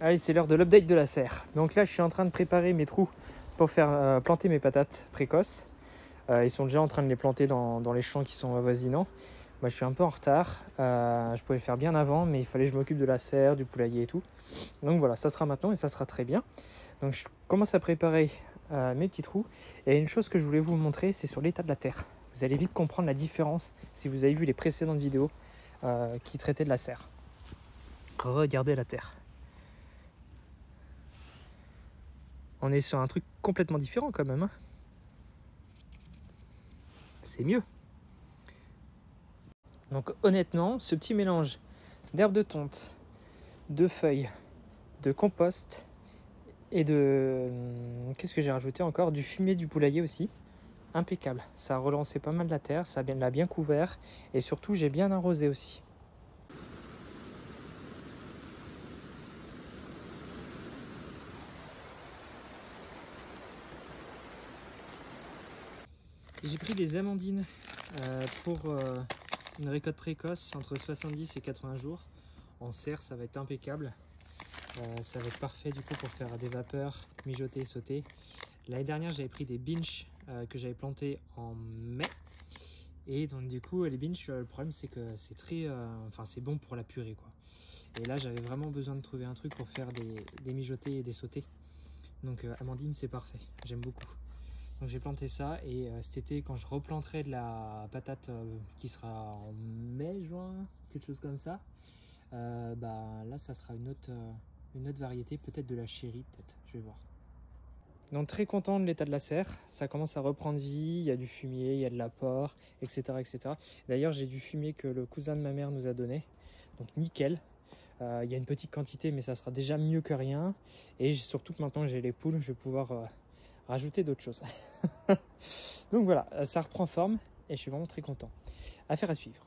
Allez, c'est l'heure de l'update de la serre. Donc là, je suis en train de préparer mes trous pour faire planter mes patates précoces. Ils sont déjà en train de les planter dans les champs qui sont avoisinants. Moi, je suis un peu en retard. Je pouvais le faire bien avant, mais il fallait que je m'occupe de la serre, du poulailler et tout. Donc voilà, ça sera maintenant et ça sera très bien. Donc je commence à préparer mes petits trous. Et une chose que je voulais vous montrer, c'est sur l'état de la terre. Vous allez vite comprendre la différence si vous avez vu les précédentes vidéos qui traitaient de la serre. Regardez la terre. On est sur un truc complètement différent quand même. Hein. C'est mieux. Donc honnêtement, ce petit mélange d'herbe de tonte, de feuilles, de compost et de... Qu'est-ce que j'ai rajouté encore? Du fumier du poulailler aussi. Impeccable. Ça a relancé pas mal la terre, ça l'a bien couvert et surtout j'ai bien arrosé aussi. J'ai pris des amandines pour une récolte précoce entre 70 et 80 jours. En serre, ça va être impeccable. Ça va être parfait du coup pour faire des vapeurs, mijoter et sauter. L'année dernière, j'avais pris des binches que j'avais plantés en mai. Et donc du coup, les binches, le problème c'est que c'est très... c'est bon pour la purée quoi. Et là, j'avais vraiment besoin de trouver un truc pour faire des mijotés et des sautés. Donc amandine, c'est parfait. J'aime beaucoup. Donc j'ai planté ça et cet été quand je replanterai de la patate qui sera en mai, juin, quelque chose comme ça, là ça sera une autre variété, peut-être de la chérie, peut-être, je vais voir. Donc très content de l'état de la serre, ça commence à reprendre vie, il y a du fumier, il y a de l'apport, etc. etc. D'ailleurs j'ai du fumier que le cousin de ma mère nous a donné, donc nickel. Il y a une petite quantité mais ça sera déjà mieux que rien. Et surtout que maintenant j'ai les poules, je vais pouvoir... rajouter d'autres choses. Donc voilà, ça reprend forme et je suis vraiment très content. Affaire à suivre.